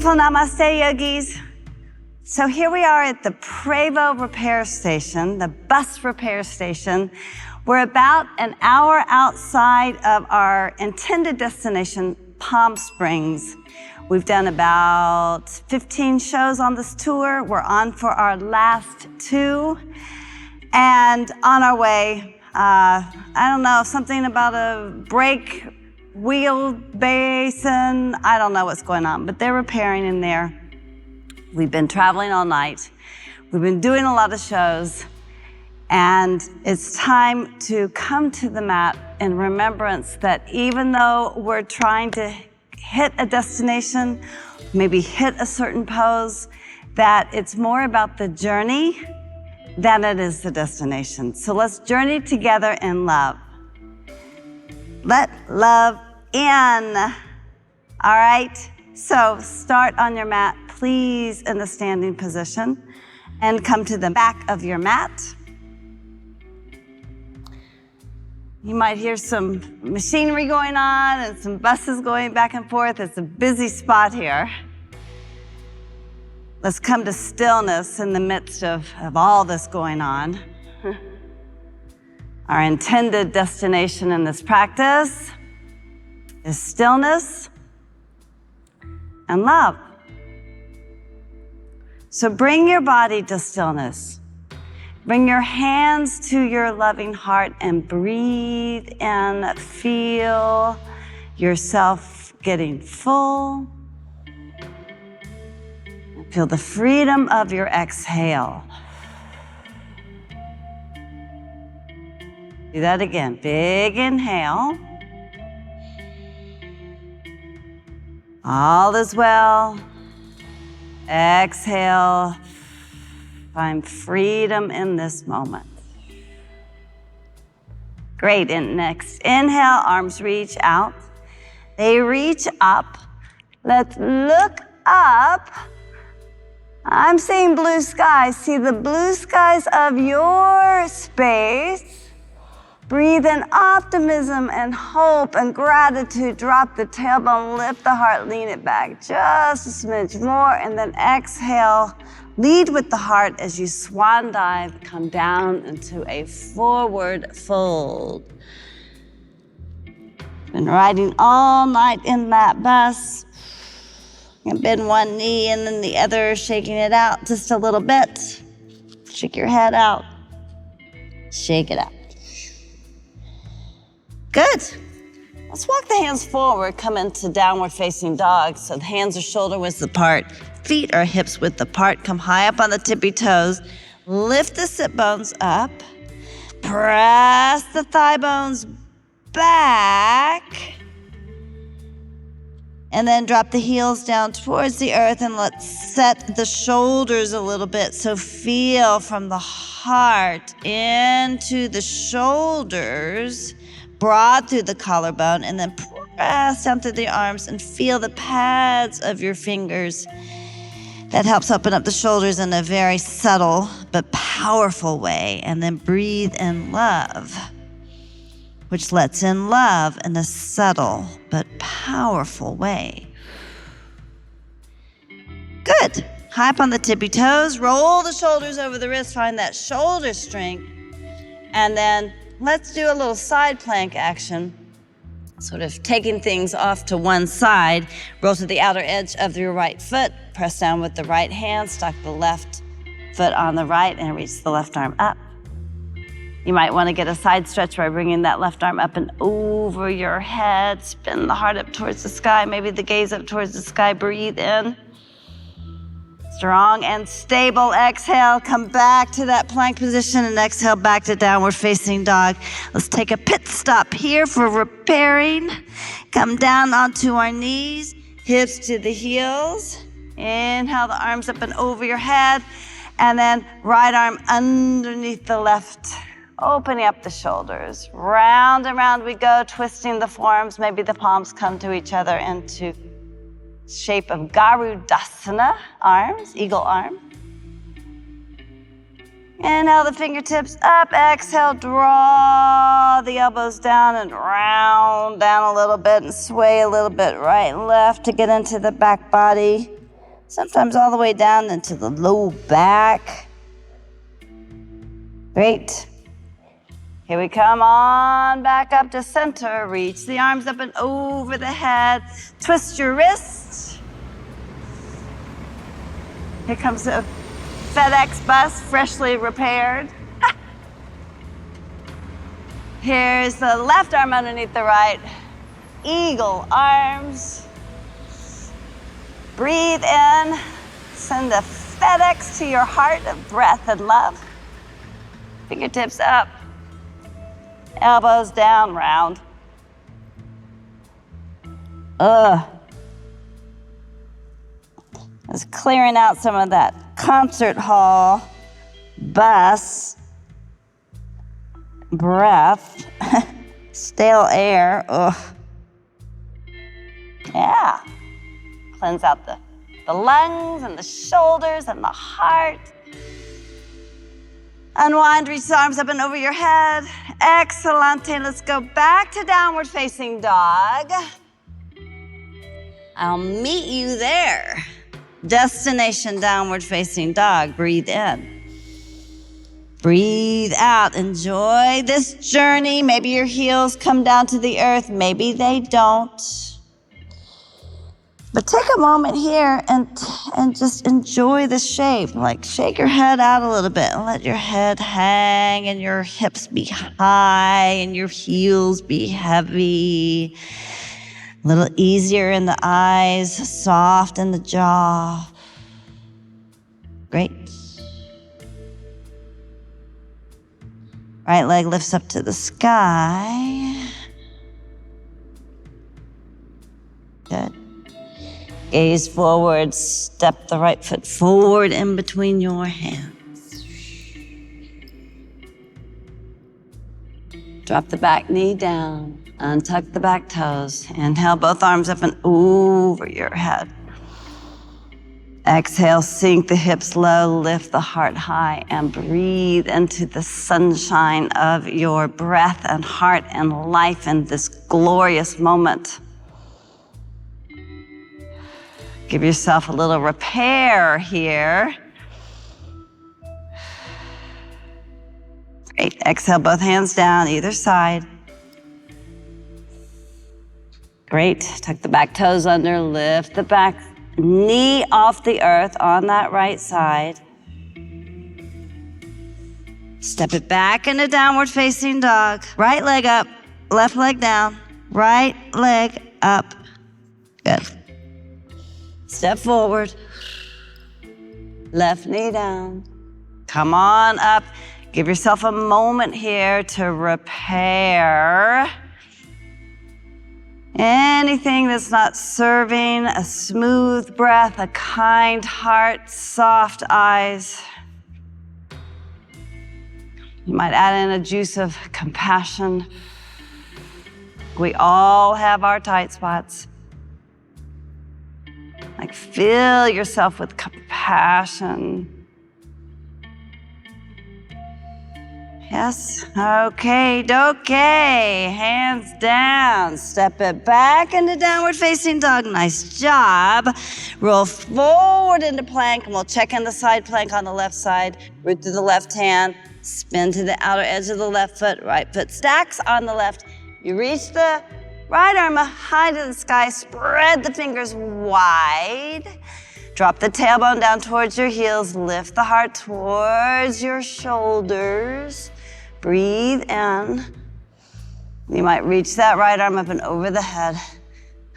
Beautiful namaste, yogis. So here we are at the Prevost repair station, the bus repair station. We're about an hour outside of our intended destination, Palm Springs. We've done about 15 shows on this tour. We're on for our last 2. And on our way, I don't know, something about a brake wheel basin. I don't know what's going on, but they're repairing in there. We've been traveling all night. We've been doing a lot of shows. And it's time to come to the mat in remembrance that even though we're trying to hit a destination, maybe hit a certain pose, that it's more about the journey than it is the destination. So let's journey together in love. Let love in. All right? So start on your mat, please, in the standing position, and come to the back of your mat. You might hear some machinery going on and some buses going back and forth. It's a busy spot here. Let's come to stillness in the midst of all this going on. Our intended destination in this practice is stillness and love. So bring your body to stillness. Bring your hands to your loving heart and breathe in. Feel yourself getting full. Feel the freedom of your exhale. Do that again. Big inhale. All is well. Exhale. Find freedom in this moment. Great. And next, inhale, arms reach out. They reach up. Let's look up. I'm seeing blue skies. See the blue skies of your space. Breathe in optimism and hope and gratitude. Drop the tailbone, lift the heart, lean it back just a smidge more, and then exhale. Lead with the heart as you swan dive, come down into a forward fold. Been riding all night in that bus. And bend one knee and then the other, shaking it out just a little bit. Shake your head out. Shake it out. Good. Let's walk the hands forward, come into downward facing dog. So the hands are shoulder width apart, feet are hips width apart. Come high up on the tippy toes. Lift the sit bones up. Press the thigh bones back. And then drop the heels down towards the earth and let's set the shoulders a little bit. So feel from the heart into the shoulders, broad through the collarbone, and then press down through the arms and feel the pads of your fingers. That helps open up the shoulders in a very subtle but powerful way. And then breathe in love, which lets in love in a subtle but powerful way. Good. High up on the tippy toes, roll the shoulders over the wrists, find that shoulder strength. And then let's do a little side plank action, sort of taking things off to one side. Roll to the outer edge of your right foot, press down with the right hand, stock the left foot on the right, and reach the left arm up. You might want to get a side stretch by bringing that left arm up and over your head. Spin the heart up towards the sky, maybe the gaze up towards the sky. Breathe in. Strong and stable. Exhale, come back to that plank position and exhale back to downward facing dog. Let's take a pit stop here for repairing. Come down onto our knees, hips to the heels. Inhale the arms up and over your head. And then right arm underneath the left. Opening up the shoulders. Round and round we go, twisting the forearms. Maybe the palms come to each other into shape of Garudasana, arms, eagle arm. Inhale the fingertips up, exhale, draw the elbows down and round down a little bit and sway a little bit right and left to get into the back body. sometimes all the way down into the low back. Great. Here we come on back up to center. Reach the arms up and over the head. Twist your wrists. Here comes a FedEx bus, freshly repaired. Here's the left arm underneath the right. Eagle arms. Breathe in. Send a FedEx to your heart of breath and love. Fingertips up. Elbows down, round. Just clearing out some of that concert hall bus breath, stale air. Yeah. Cleanse out the lungs and the shoulders and the heart. Unwind, reach the arms up and over your head. Excelente. Let's go back to downward facing dog. I'll meet you there. Destination downward facing dog. Breathe in. Breathe out. Enjoy this journey. Maybe your heels come down to the earth. Maybe they don't. But take a moment here and just enjoy the shape. Like shake your head out a little bit and let your head hang and your hips be high and your heels be heavy. A little easier in the eyes, soft in the jaw. Great. Right leg lifts up to the sky. Good. Gaze forward, step the right foot forward in between your hands. Drop the back knee down, untuck the back toes. Inhale, both arms up and over your head. Exhale, sink the hips low, lift the heart high, and breathe into the sunshine of your breath and heart and life in this glorious moment. Give yourself a little repair here. Great. Exhale, both hands down, either side. Great. Tuck the back toes under, lift the back knee off the earth on that right side. Step it back into downward facing dog. Right leg up, left leg down. Right leg up. Good. Step forward. Left knee down. Come on up. Give yourself a moment here to repair anything that's not serving a smooth breath, a kind heart, soft eyes. You might add in a juice of compassion. We all have our tight spots. Like fill yourself with compassion. Yes, okay. Hands down. Step it back into downward facing dog. Nice job. Roll forward into plank, and we'll check in the side plank on the left side. Root through the left hand. Spin to the outer edge of the left foot. Right foot stacks on the left. You reach the right arm high to the sky. Spread the fingers wide. Drop the tailbone down towards your heels. Lift the heart towards your shoulders. Breathe in. You might reach that right arm up and over the head.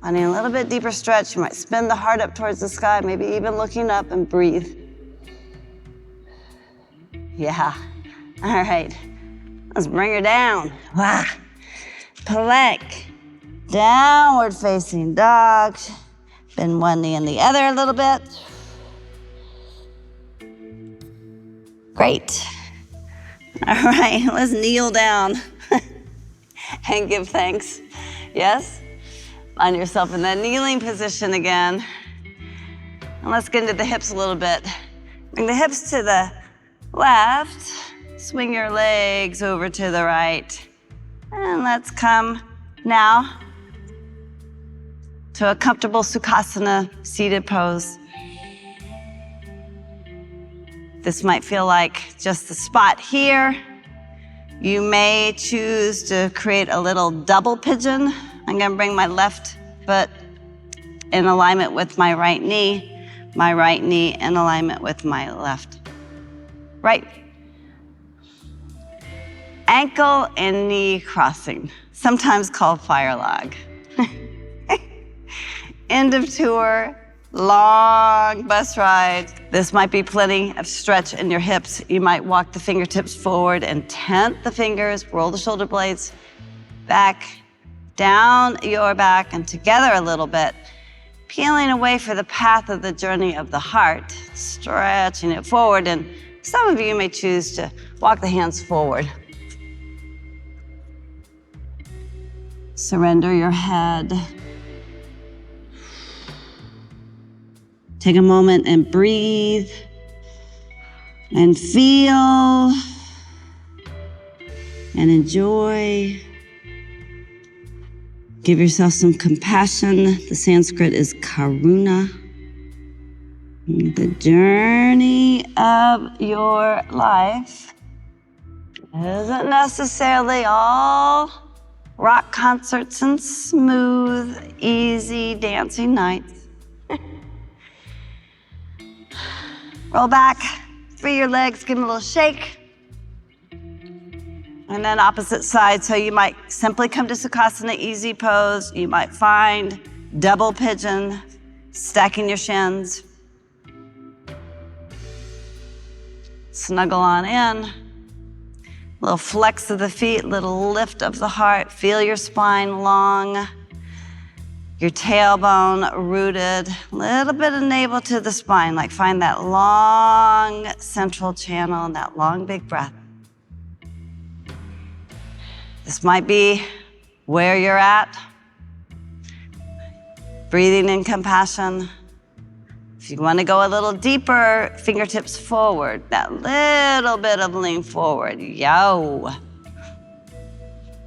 Finding a little bit deeper stretch. You might spin the heart up towards the sky, maybe even looking up, and breathe. Yeah. All right. Let's bring her down. Wow. Plank. Downward facing dog. Bend one knee and the other a little bit. Great. All right, let's kneel down and give thanks. Yes? Find yourself in that kneeling position again. And let's get into the hips a little bit. Bring the hips to the left. Swing your legs over to the right. And let's come now to a comfortable Sukhasana seated pose. This might feel like just the spot here. You may choose to create a little double pigeon. I'm gonna bring my left foot in alignment with my right knee in alignment with my left. Right. Ankle and knee crossing, sometimes called fire log. End of tour, long bus ride. This might be plenty of stretch in your hips. You might walk the fingertips forward and tent the fingers, roll the shoulder blades back, down your back and together a little bit, peeling away for the path of the journey of the heart, stretching it forward. And some of you may choose to walk the hands forward. Surrender your head. Take a moment and breathe and feel and enjoy. Give yourself some compassion. The Sanskrit is karuna. The journey of your life isn't necessarily all rock concerts and smooth, easy dancing nights. Roll back, free your legs, give them a little shake. And then opposite side, so you might simply come to Sukhasana, easy pose. You might find double pigeon, stacking your shins. Snuggle on in. A little flex of the feet, little lift of the heart. Feel your spine long. Your tailbone rooted, a little bit of navel to the spine, like find that long central channel and that long big breath. This might be where you're at. Breathing in compassion. If you want to go a little deeper, fingertips forward, that little bit of lean forward, yo.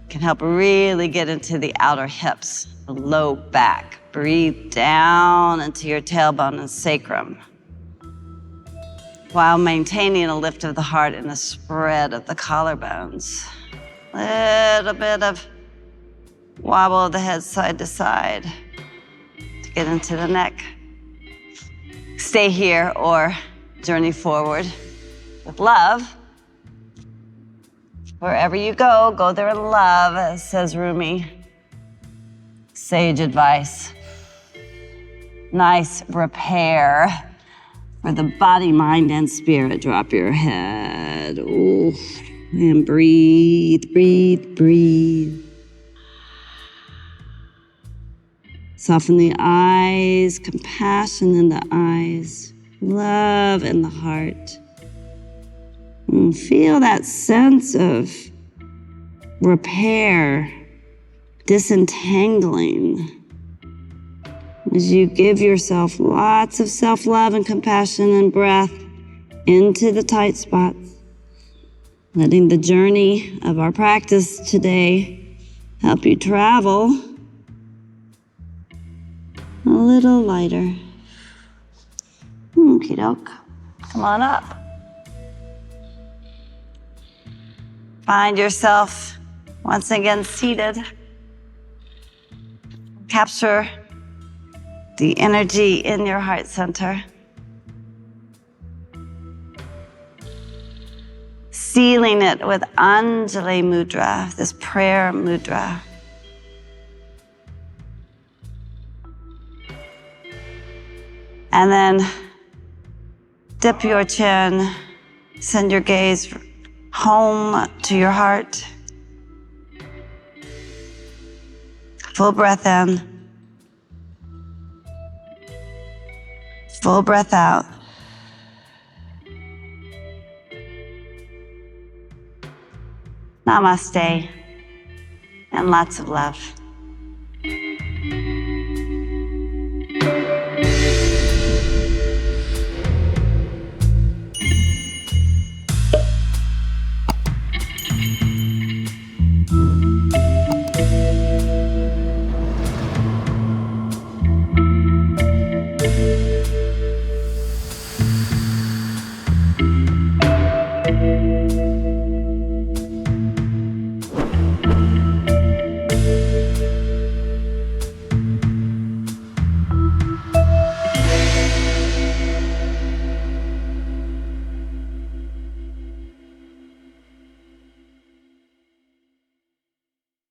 Can help really get into the outer hips. Low back. Breathe down into your tailbone and sacrum while maintaining a lift of the heart and a spread of the collarbones. Little bit of wobble of the head side to side to get into the neck. Stay here or journey forward with love. Wherever you go, go there in love, says Rumi. Sage advice. Nice repair for the body, mind, and spirit. Drop your head. Ooh. And breathe, breathe, breathe. Soften the eyes, compassion in the eyes, love in the heart. And feel that sense of repair, disentangling, as you give yourself lots of self-love and compassion and breath into the tight spots, letting the journey of our practice today help you travel a little lighter. Okie doke. Come on up. Find yourself once again seated. Capture the energy in your heart center. Sealing it with Anjali Mudra, this prayer mudra. And then dip your chin, send your gaze home to your heart. Full breath in. Full breath out. Namaste and lots of love.